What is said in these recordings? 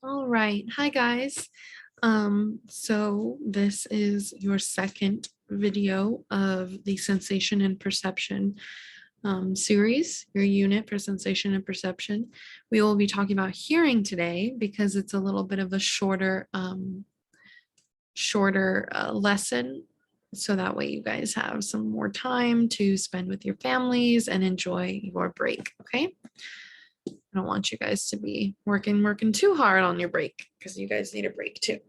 All right. Hi, guys. So this is your second video of the Sensation and Perception series, your unit for Sensation and Perception. We will be talking about hearing today because it's a little bit of a shorter lesson. So that way you guys have some more time to spend with your families and enjoy your break, okay? I don't want you guys to be working too hard on your break because you guys need a break too.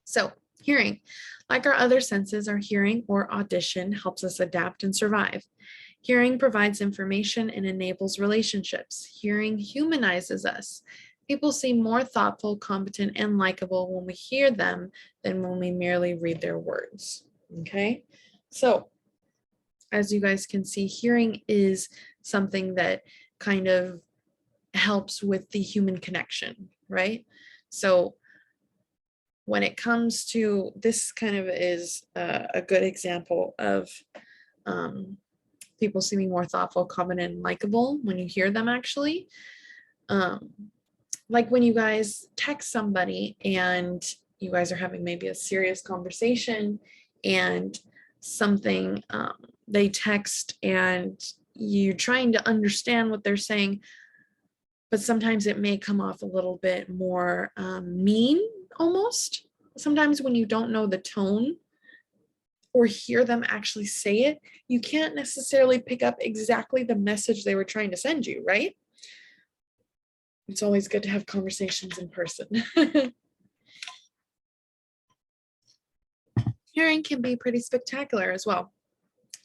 So hearing, like our other senses, our hearing or audition helps us adapt and survive. Hearing provides information and enables relationships. Hearing humanizes us. People seem more thoughtful, competent, and likable when we hear them than when we merely read their words. Okay, so as you guys can see, hearing is something that kind of helps with the human connection, right? So when it comes to this, kind of is a good example of people seeming more thoughtful, competent, and likable when you hear them actually. Um, like when you guys text somebody and you guys are having maybe a serious conversation and something they text and you're trying to understand what they're saying, but sometimes it may come off a little bit more mean almost. Sometimes when you don't know the tone or hear them actually say it, you can't necessarily pick up exactly the message they were trying to send you, right? It's always good to have conversations in person. Hearing can be pretty spectacular as well.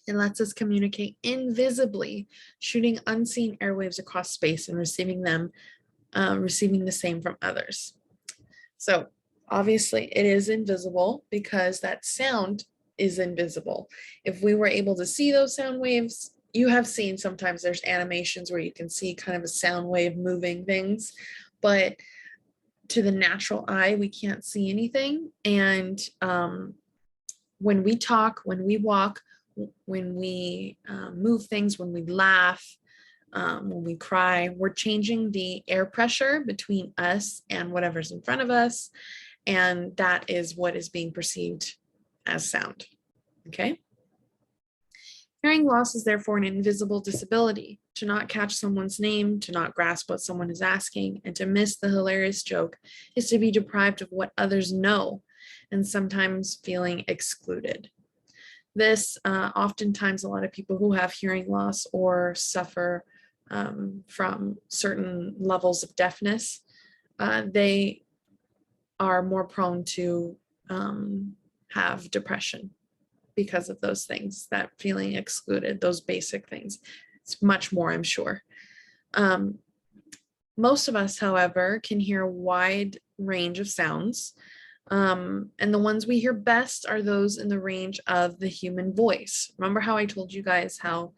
It lets us communicate invisibly, shooting unseen airwaves across space and receiving the same from others. So obviously it is invisible because that sound is invisible. If we were able to see those sound waves, you have seen sometimes there's animations where you can see kind of a sound wave moving things, but to the natural eye, we can't see anything. And when we talk, when we walk, when we move things, when we laugh, when we cry, we're changing the air pressure between us and whatever's in front of us. And that is what is being perceived as sound. Okay. Hearing loss is therefore an invisible disability. To not catch someone's name, to not grasp what someone is asking, and to miss the hilarious joke is to be deprived of what others know and sometimes feeling excluded. This oftentimes a lot of people who have hearing loss or suffer from certain levels of deafness, they are more prone to have depression because of those things, that feeling excluded, those basic things. It's much more, I'm sure. Most of us, however, can hear a wide range of sounds. And the ones we hear best are those in the range of the human voice. Remember how I told you guys how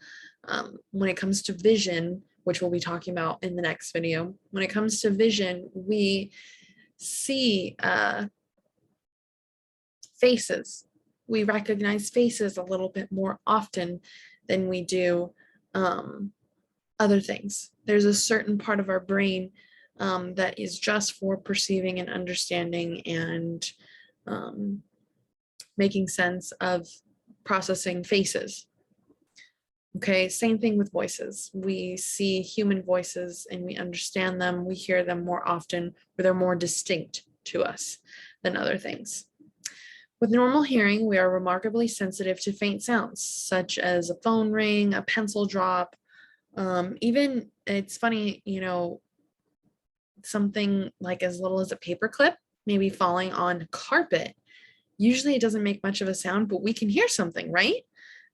when it comes to vision, which we'll be talking about in the next video, when it comes to vision, we see faces. We recognize faces a little bit more often than we do other things. There's a certain part of our brain that is just for perceiving and understanding and making sense of processing faces. Okay, same thing with voices. We see human voices and we understand them, we hear them more often, or they're more distinct to us than other things. With normal hearing, we are remarkably sensitive to faint sounds, such as a phone ring, a pencil drop, even, it's funny, you know, something like as little as a paper clip, maybe falling on carpet. Usually it doesn't make much of a sound, but we can hear something, right?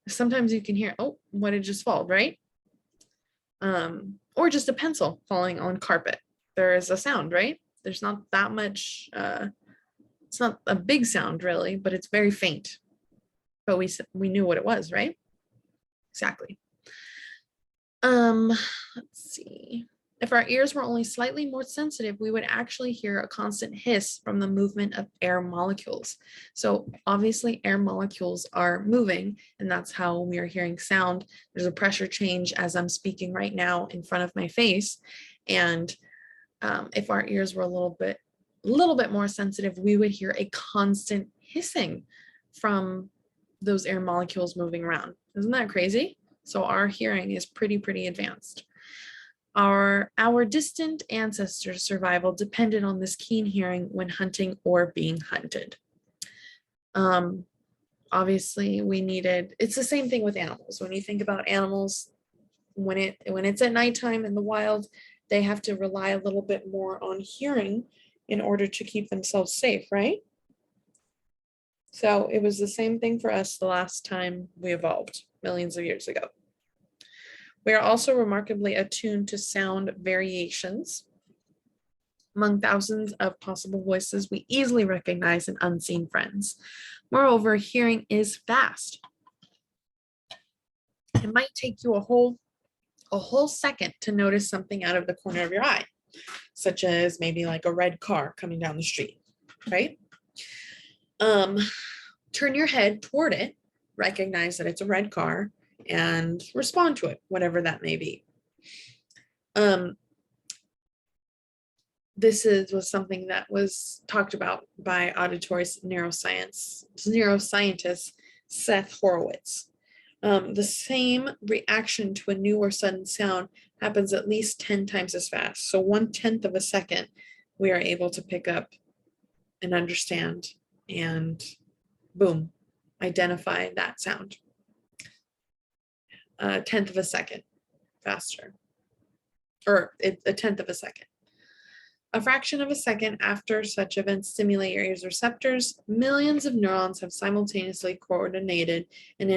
Sometimes you can hear, oh, what did just fall, right? Or just a pencil falling on carpet. There is a sound, right? There's not that much, it's not a big sound really, but it's very faint. But we knew what it was, right? Exactly. Let's see. If our ears were only slightly more sensitive, we would actually hear a constant hiss from the movement of air molecules. So obviously air molecules are moving, and that's how we are hearing sound. There's a pressure change as I'm speaking right now in front of my face, and if our ears were a little bit more sensitive, we would hear a constant hissing from those air molecules moving around. Isn't that crazy? So our hearing is pretty advanced. Our distant ancestors' survival depended on this keen hearing when hunting or being hunted. Obviously, it's the same thing with animals. When you think about animals, when it's at nighttime in the wild, they have to rely a little bit more on hearing in order to keep themselves safe, right? So it was the same thing for us the last time we evolved, millions of years ago. We are also remarkably attuned to sound variations. Among thousands of possible voices, we easily recognize an unseen friends. Moreover, hearing is fast. It might take you a whole second to notice something out of the corner of your eye, such as maybe like a red car coming down the street, right? Turn your head toward it, recognize that it's a red car, and respond to it, whatever that may be. This was something that was talked about by auditory neuroscientist Seth Horowitz. The same reaction to a new or sudden sound happens at least 10 times as fast. So 1/10 of a second, we are able to pick up and understand and boom, identify that sound. 1/10 of a second faster, or a 1/10 of a second. A fraction of a second after such events stimulate your ears' receptors, millions of neurons have simultaneously coordinated and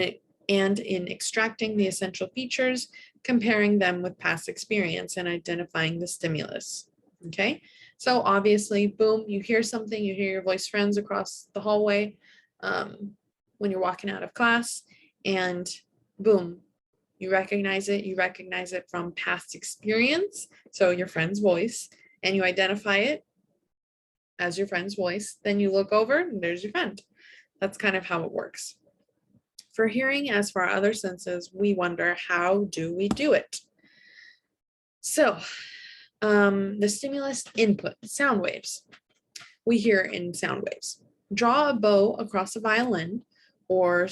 in extracting the essential features, comparing them with past experience, and identifying the stimulus. Okay, so obviously, boom, you hear something, you hear your voice friends across the hallway when you're walking out of class, and boom, you recognize it from past experience, so your friend's voice, and you identify it as your friend's voice. Then you look over and there's your friend. That's kind of how it works. For hearing, as for our other senses, we wonder, how do we do it? So the stimulus input, sound waves. We hear in sound waves. Draw a bow across a violin or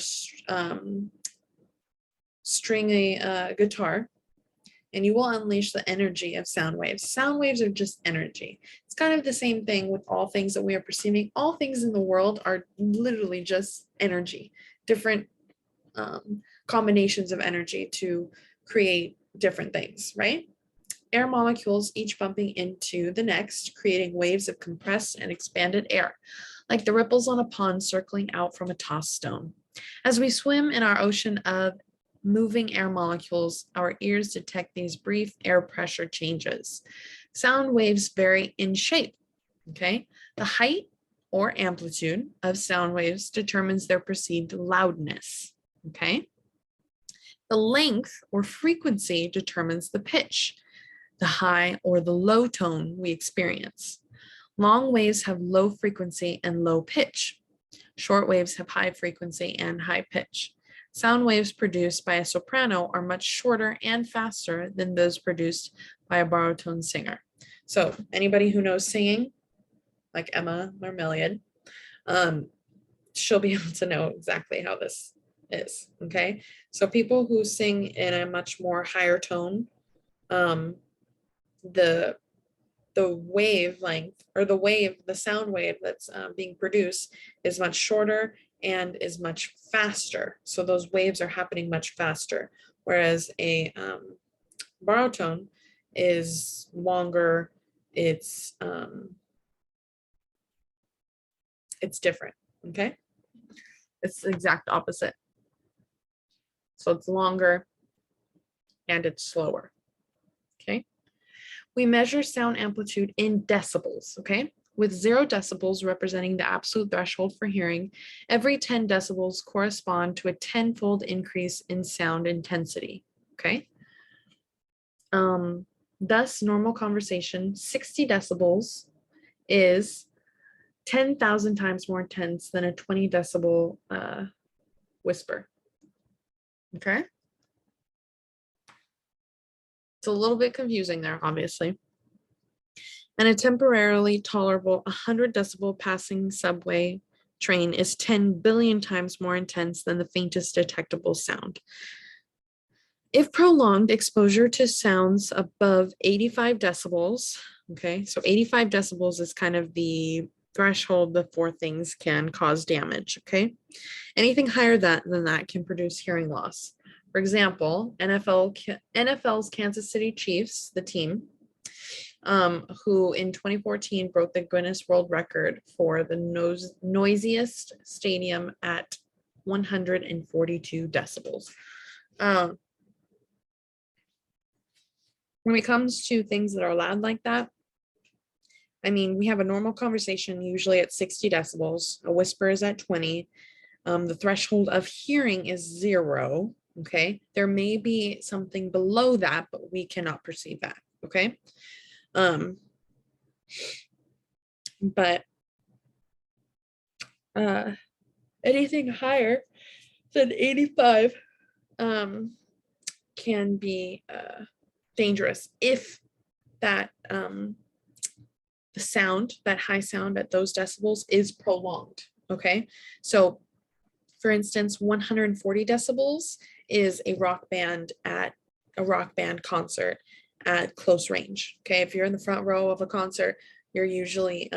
string a guitar, and you will unleash the energy of sound waves. Sound waves are just energy. It's kind of the same thing with all things that we are perceiving. All things in the world are literally just energy, different combinations of energy to create different things, right? Air molecules each bumping into the next, creating waves of compressed and expanded air, like the ripples on a pond circling out from a tossed stone. As we swim in our ocean of moving air molecules, our ears detect these brief air pressure changes. Sound waves vary in shape, okay? The height or amplitude of sound waves determines their perceived loudness, okay? The length or frequency determines the pitch, the high or the low tone we experience. Long waves have low frequency and low pitch. Short waves have high frequency and high pitch. Sound waves produced by a soprano are much shorter and faster than those produced by a baritone singer. So anybody who knows singing, like Emma Marmeliad, she'll be able to know exactly how this is, okay? So people who sing in a much more higher tone, the wave length, or the sound wave that's being produced is much shorter and is much faster. So those waves are happening much faster, whereas a baritone is longer. It's different, okay? It's the exact opposite. So it's longer and it's slower, okay? We measure sound amplitude in decibels, okay? With 0 decibels representing the absolute threshold for hearing, every 10 decibels correspond to a 10-fold increase in sound intensity, okay? Thus, normal conversation, 60 decibels is 10,000 times more intense than a 20 decibel whisper, okay? It's a little bit confusing there, obviously. And a temporarily tolerable 100 decibel passing subway train is 10 billion times more intense than the faintest detectable sound. If prolonged exposure to sounds above 85 decibels, okay, so 85 decibels is kind of the threshold before things can cause damage, okay? Anything higher than that can produce hearing loss. For example, NFL's Kansas City Chiefs, the team, who in 2014 broke the Guinness World Record for the noisiest stadium at 142 decibels. When it comes to things that are loud like that, I mean, we have a normal conversation usually at 60 decibels. A whisper is at 20. The threshold of hearing is 0. Okay. There may be something below that, but we cannot perceive that. Okay. But anything higher than 85 can be dangerous if that the sound, that high sound at those decibels is prolonged. Okay. So for instance, 140 decibels is a rock band concert at close range. Okay. If you're in the front row of a concert, you're usually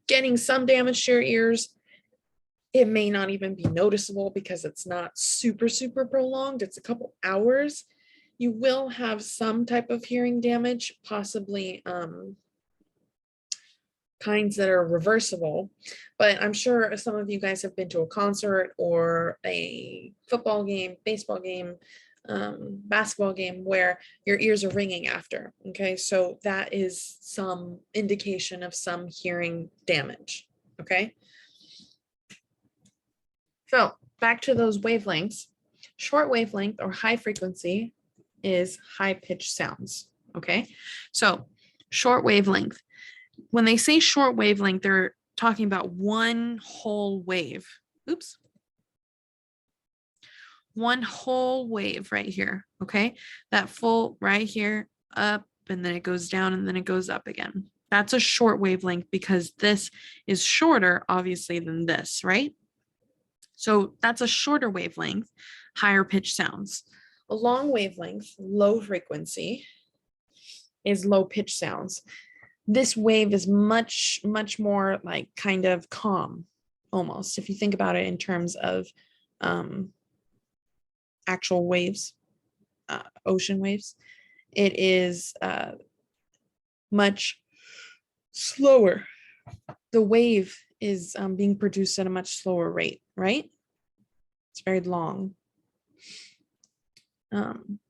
getting some damage to your ears. It may not even be noticeable because it's not super, super prolonged. It's a couple hours. You will have some type of hearing damage, possibly kinds that are reversible, but I'm sure some of you guys have been to a concert or a football game, baseball game, basketball game where your ears are ringing after. Okay, so that is some indication of some hearing damage. Okay, so back to those wavelengths. Short wavelength or high frequency is high pitched sounds. Okay, so short wavelength. When they say short wavelength, they're talking about one whole wave. Oops. One whole wave right here. Okay. That full right here up, and then it goes down, and then it goes up again. That's a short wavelength because this is shorter, obviously, than this, right? So that's a shorter wavelength, higher pitch sounds. A long wavelength, low frequency, is low pitch sounds. This wave is much, much more like kind of calm, almost, if you think about it in terms of actual waves, ocean waves. It is much slower. The wave is being produced at a much slower rate, right? It's very long.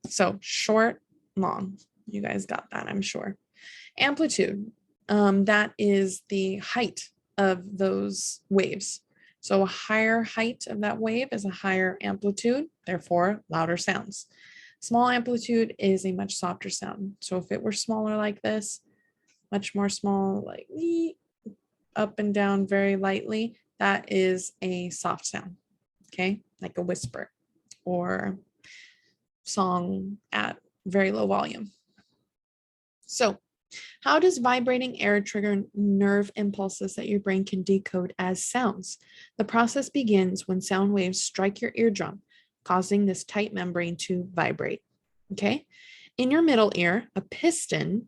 So short, long. You guys got that, I'm sure. Amplitude, that is the height of those waves. So a higher height of that wave is a higher amplitude, therefore louder sounds. Small amplitude is a much softer sound. So if it were smaller like this, much more small, like up and down very lightly, that is a soft sound, okay? Like a whisper or song at very low volume. So how does vibrating air trigger nerve impulses that your brain can decode as sounds? The process begins when sound waves strike your eardrum, causing this tight membrane to vibrate. Okay. In your middle ear, a piston,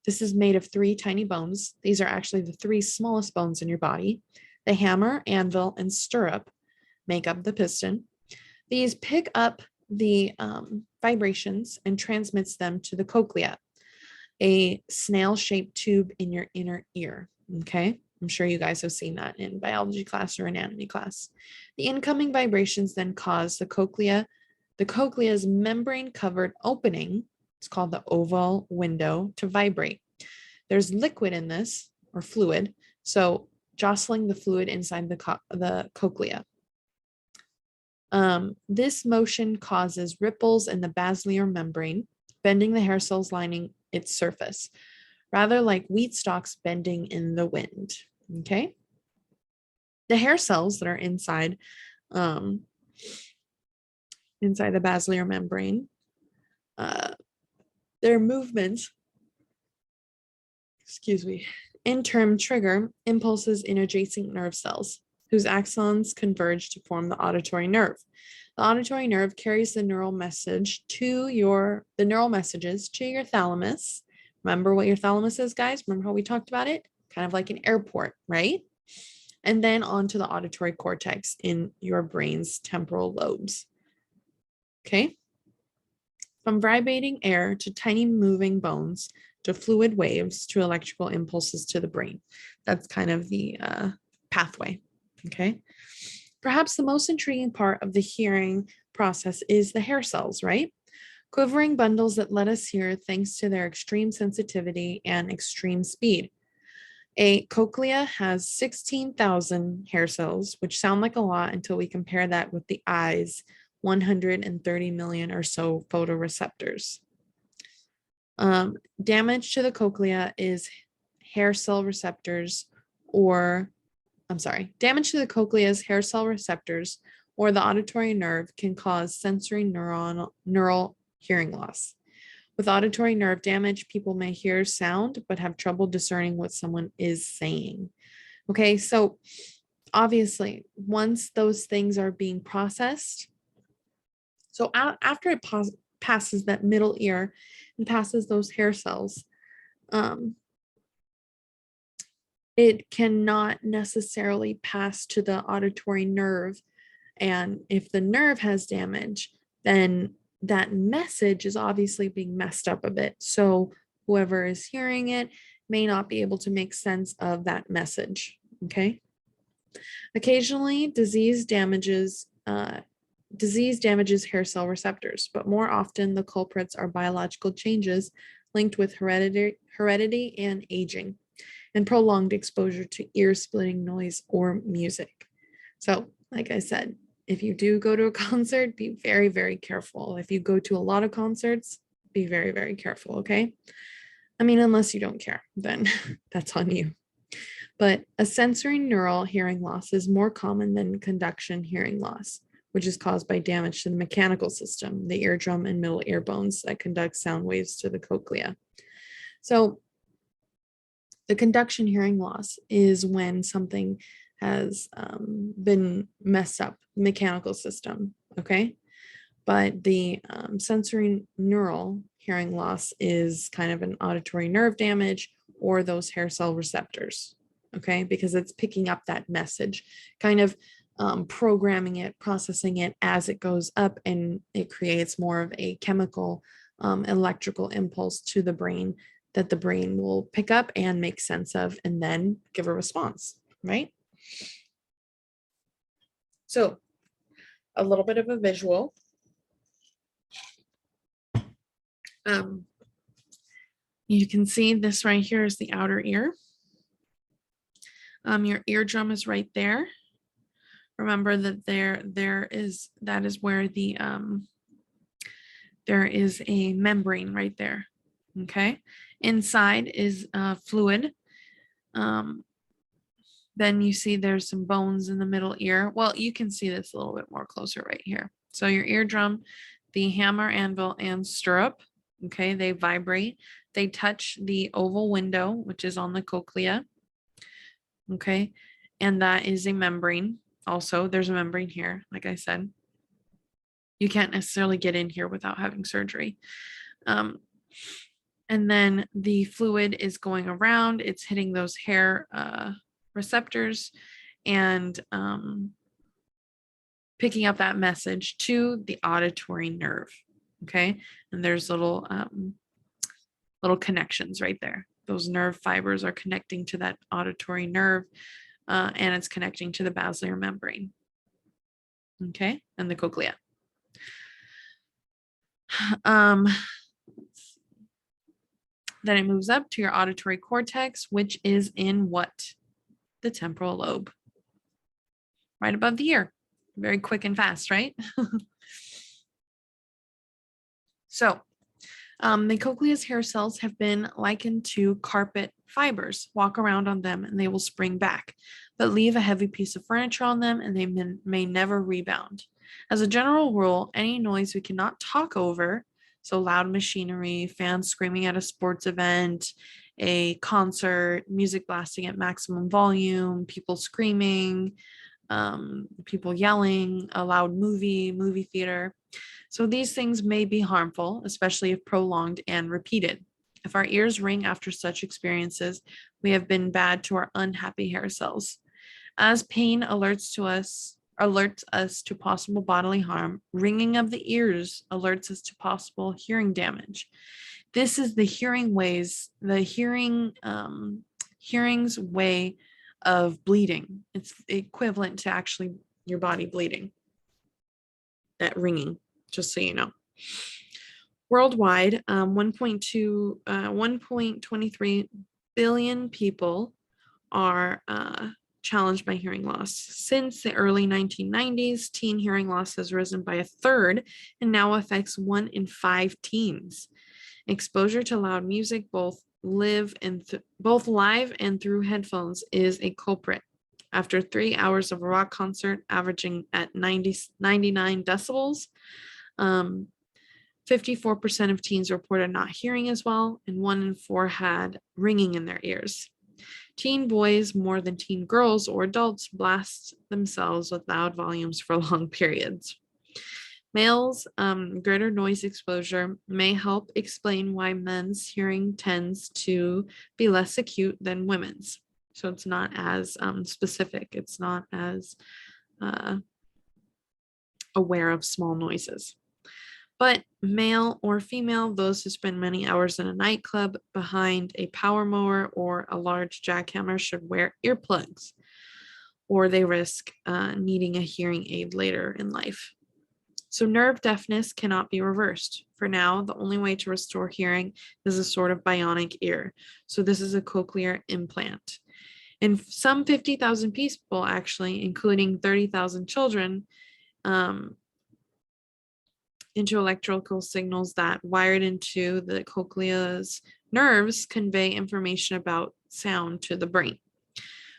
this is made of 3 tiny bones. These are actually the 3 smallest bones in your body. The hammer, anvil, and stirrup make up the piston. These pick up the vibrations and transmits them to the cochlea, a snail-shaped tube in your inner ear. Okay, I'm sure you guys have seen that in biology class or anatomy class. The incoming vibrations then cause the cochlea's membrane-covered opening, it's called the oval window, to vibrate. There's liquid in this, or fluid, so jostling the fluid inside the cochlea. This motion causes ripples in the basilar membrane, bending the hair cells lining its surface, rather like wheat stalks bending in the wind. Okay. The hair cells that are inside the basilar membrane, their movements excuse me, in turn trigger impulses in adjacent nerve cells whose axons converge to form the auditory nerve. The auditory nerve carries the neural messages to your thalamus. Remember what your thalamus is, guys? Remember how we talked about it? Kind of like an airport, right? And then onto the auditory cortex in your brain's temporal lobes. Okay? From vibrating air to tiny moving bones to fluid waves to electrical impulses to the brain. That's kind of the pathway. Okay. Perhaps the most intriguing part of the hearing process is the hair cells, right? Quivering bundles that let us hear thanks to their extreme sensitivity and extreme speed. A cochlea has 16,000 hair cells, which sound like a lot until we compare that with the eye's 130 million or so photoreceptors. Damage to the cochlea is hair cell receptors damage to the cochlea's hair cell receptors or the auditory nerve can cause sensory neural hearing loss. With auditory nerve damage, people may hear sound but have trouble discerning what someone is saying. Okay, so obviously, once those things are being processed, so after it passes that middle ear and passes those hair cells, it cannot necessarily pass to the auditory nerve. And if the nerve has damage, then that message is obviously being messed up a bit. So whoever is hearing it may not be able to make sense of that message. Okay. Occasionally, disease damages hair cell receptors, but more often the culprits are biological changes linked with heredity and aging, and prolonged exposure to ear-splitting noise or music. So, like I said, if you do go to a concert, be very, very careful. If you go to a lot of concerts, be very, very careful, okay? I mean, unless you don't care, then that's on you. But a sensory neural hearing loss is more common than conduction hearing loss, which is caused by damage to the mechanical system, the eardrum and middle ear bones that conduct sound waves to the cochlea. So the conduction hearing loss is when something has been messed up, mechanical system, okay? But the sensory neural hearing loss is kind of an auditory nerve damage or those hair cell receptors, okay? Because it's picking up that message, kind of programming it, processing it as it goes up, and it creates more of a chemical electrical impulse to the brain that the brain will pick up and make sense of and then give a response, right? So a little bit of a visual. You can see this right here is the outer ear. Your eardrum is right there. Remember that that is where the there is a membrane right there. Okay, inside is fluid. Then you see there's some bones in the middle ear. Well, you can see this a little bit more closer right here. So your eardrum, the hammer, anvil, and stirrup, okay, they vibrate. They touch the oval window, which is on the cochlea, okay, and that is a membrane. Also, there's a membrane here, like I said. You can't necessarily get in here without having surgery. And then the fluid is going around, it's hitting those hair receptors and picking up that message to the auditory nerve, okay? And there's little connections right there. Those nerve fibers are connecting to that auditory nerve, and it's connecting to the basilar membrane, okay? And the cochlea. Then it moves up to your auditory cortex, which is in what? The temporal lobe. Right above the ear. Very quick and fast, right? So, the cochlea's hair cells have been likened to carpet fibers. Walk around on them and they will spring back, but leave a heavy piece of furniture on them and they may never rebound. As a general rule, any noise we cannot talk over So loud machinery, fans screaming at a sports event, a concert, music blasting at maximum volume, people screaming, people yelling, a loud movie theater. So these things may be harmful, especially if prolonged and repeated. If our ears ring after such experiences, we have been bad to our unhappy hair cells. As pain alerts us to possible bodily harm, ringing of the ears alerts us to possible hearing damage. This is the hearing's way of bleeding. It's equivalent to actually your body bleeding. That ringing, just so you know. Worldwide, 1.23 billion people are challenged by hearing loss. Since the early 1990s, teen hearing loss has risen by a third and now affects 1 in 5 teens. Exposure to loud music, both live and through headphones, is a culprit. After 3 hours of a rock concert averaging at 99 decibels, 54% of teens reported not hearing as well, and 1 in 4 had ringing in their ears. Teen boys, more than teen girls or adults, blast themselves with loud volumes for long periods. Males' greater noise exposure may help explain why men's hearing tends to be less acute than women's. So it's not as specific. It's not as aware of small noises. But male or female, those who spend many hours in a nightclub, behind a power mower, or a large jackhammer should wear earplugs, or they risk needing a hearing aid later in life. So nerve deafness cannot be reversed. For now, the only way to restore hearing is a sort of bionic ear. So this is a cochlear implant. And some 50,000 people, actually, including 30,000 children, into electrical signals that, wired into the cochlea's nerves, convey information about sound to the brain.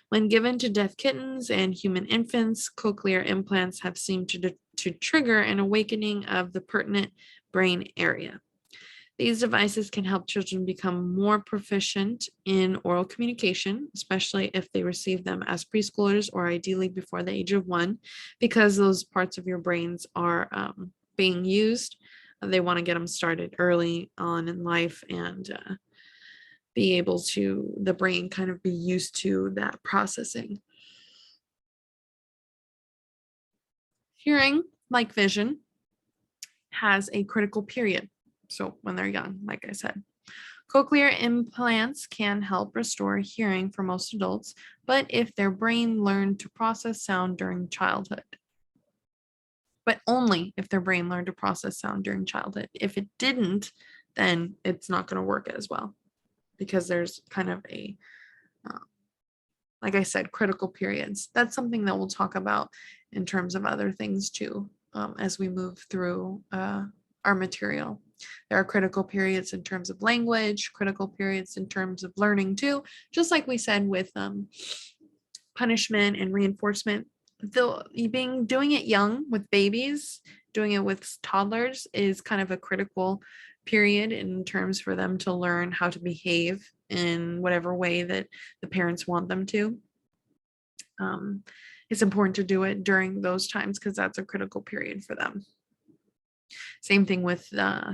When given to deaf kittens and human infants, cochlear implants have seemed to trigger an awakening of the pertinent brain area. These devices can help children become more proficient in oral communication, especially if they receive them as preschoolers or ideally before the age of 1, because those parts of your brains are being used. They want to get them started early on in life and be able to, the brain kind of be used to that processing. Hearing, like vision, has a critical period. So when they're young, like I said. Cochlear implants can help restore hearing for most adults, but if their brain learned to process sound during childhood. But only if their brain learned to process sound during childhood. If it didn't, then it's not going to work as well, because there's kind of a, like I said, critical periods. That's something that we'll talk about in terms of other things too, as we move through our material. There are critical periods in terms of language, critical periods in terms of learning too, just like we said with punishment and reinforcement. Though doing it young with babies, doing it with toddlers is kind of a critical period in terms for them to learn how to behave in whatever way that the parents want them to. It's important to do it during those times because that's a critical period for them. Same thing with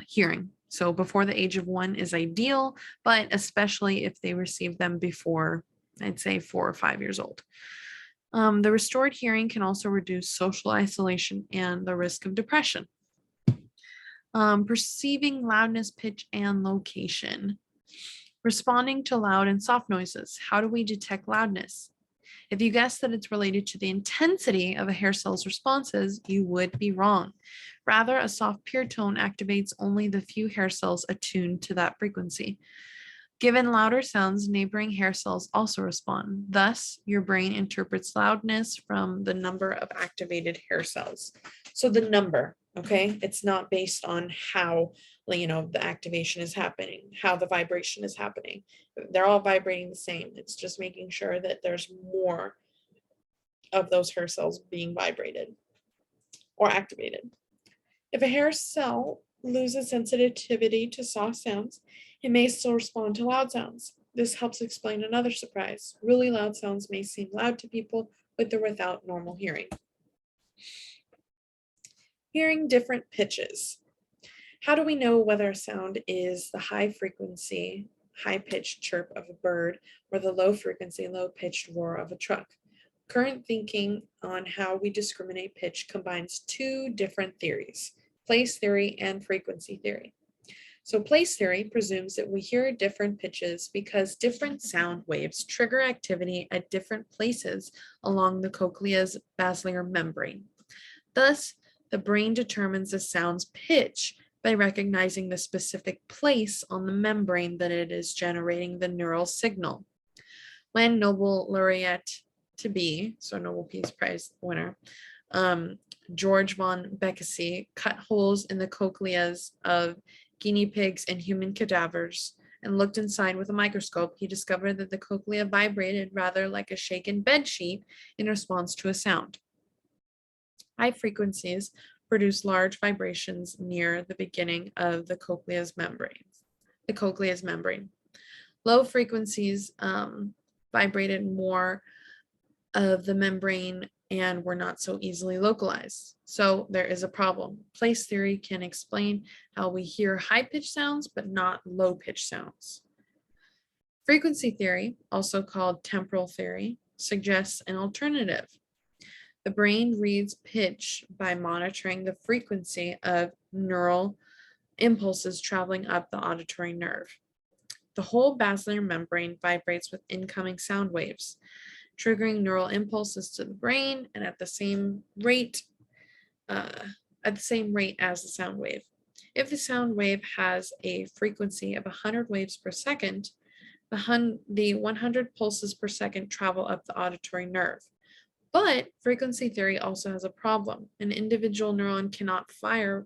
hearing. So before the age of 1 is ideal, but especially if they receive them before, I'd say 4 or 5 years old. The restored hearing can also reduce social isolation and the risk of depression. Perceiving loudness, pitch, and location. Responding to loud and soft noises. How do we detect loudness? If you guess that it's related to the intensity of a hair cell's responses, you would be wrong. Rather, a soft pure tone activates only the few hair cells attuned to that frequency. Given louder sounds, neighboring hair cells also respond. Thus, your brain interprets loudness from the number of activated hair cells. So the number, okay? It's not based on how, the activation is happening, how the vibration is happening. They're all vibrating the same. It's just making sure that there's more of those hair cells being vibrated or activated. If a hair cell loses sensitivity to soft sounds, it may still respond to loud sounds. This helps explain another surprise. Really loud sounds may seem loud to people with or without normal hearing. Hearing different pitches. How do we know whether a sound is the high frequency, high pitched chirp of a bird or the low frequency, low pitched roar of a truck? Current thinking on how we discriminate pitch combines two different theories, place theory and frequency theory. So place theory presumes that we hear different pitches because different sound waves trigger activity at different places along the cochlea's basilar membrane. Thus, the brain determines the sound's pitch by recognizing the specific place on the membrane that it is generating the neural signal. When Nobel laureate to be, so Nobel Peace Prize winner, George von Békésy cut holes in the cochleas of guinea pigs and human cadavers and looked inside with a microscope, he discovered that the cochlea vibrated rather like a shaken bed sheet in response to a sound. High frequencies produce large vibrations near the beginning of the cochlea's membrane. Low frequencies vibrated more of the membrane and were not so easily localized. So there is a problem. Place theory can explain how we hear high-pitched sounds, but not low-pitched sounds. Frequency theory, also called temporal theory, suggests an alternative. The brain reads pitch by monitoring the frequency of neural impulses traveling up the auditory nerve. The whole basilar membrane vibrates with incoming sound waves, triggering neural impulses to the brain and at the same rate as the sound wave. If the sound wave has a frequency of 100 waves per second, the 100 pulses per second travel up the auditory nerve. But frequency theory also has a problem. An individual neuron cannot fire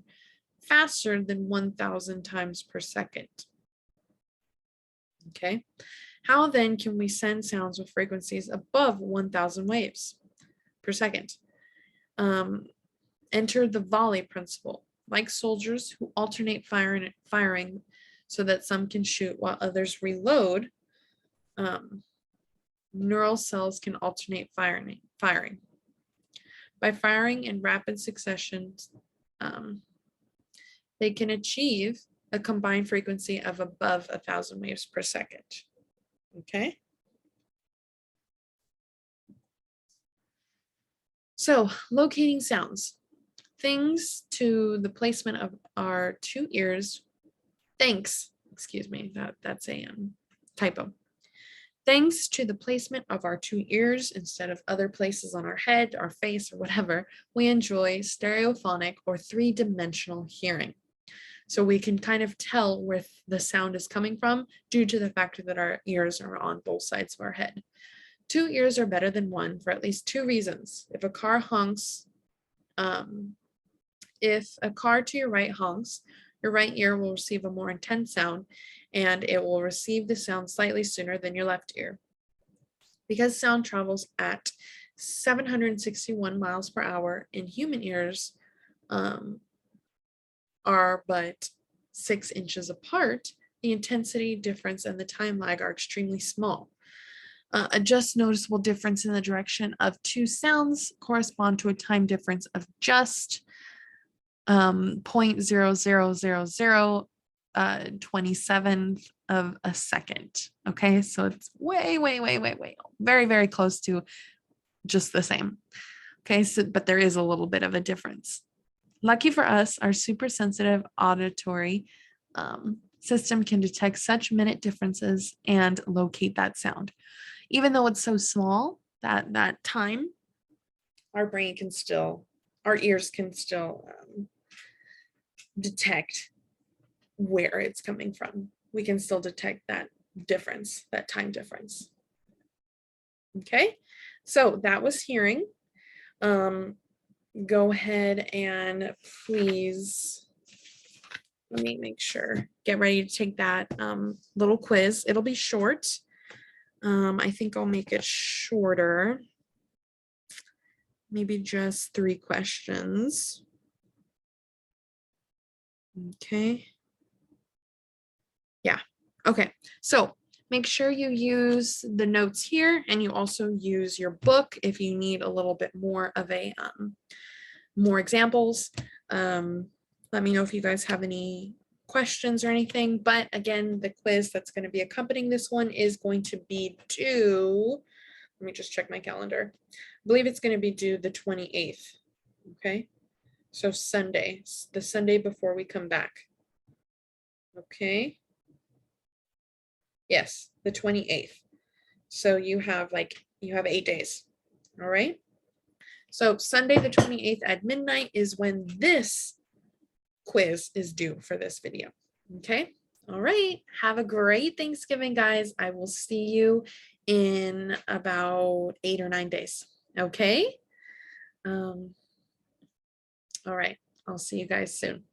faster than 1,000 times per second. Okay, how then can we send sounds with frequencies above 1,000 waves per second? Enter the volley principle. Like soldiers who alternate firing so that some can shoot while others reload, neural cells can alternate firing. By firing in rapid succession, they can achieve a combined frequency of above 1,000 waves per second. Okay. So locating sounds. Thanks to the placement of our two ears, that's a typo. Thanks to the placement of our two ears instead of other places on our head, our face, or whatever, we enjoy stereophonic or three-dimensional hearing. So we can kind of tell where the sound is coming from due to the fact that our ears are on both sides of our head. Two ears are better than one for at least two reasons. If a car honks, if a car to your right honks, your right ear will receive a more intense sound and it will receive the sound slightly sooner than your left ear. Because sound travels at 761 miles per hour in human ears are but 6 inches apart, the intensity difference and the time lag are extremely small. A just noticeable difference in the direction of two sounds correspond to a time difference of just 0.000027th of a second. Okay, so it's way, very, very close to just the same. Okay, so but there is a little bit of a difference. Lucky for us, our super sensitive auditory system can detect such minute differences and locate that sound. Even though it's so small, that time, our ears can still detect where it's coming from. We can still detect that difference, that time difference. Okay, so that was hearing. Go ahead and please, let me make sure, get ready to take that little quiz. It'll be short. I think I'll make it shorter. Maybe just 3 questions. Okay. Yeah. Okay. So make sure you use the notes here, and you also use your book if you need a little bit more of a more examples. Let me know if you guys have any questions or anything. But again, the quiz that's going to be accompanying this one is going to be due. Let me just check my calendar. I believe it's going to be due the 28th. Okay. So Sunday, the Sunday before we come back. Okay. Yes, the 28th. So you have 8 days. All right. So Sunday the 28th at midnight is when this quiz is due for this video. Okay. All right. Have a great Thanksgiving, guys. I will see you in about 8 or 9 days. Okay. All right. I'll see you guys soon.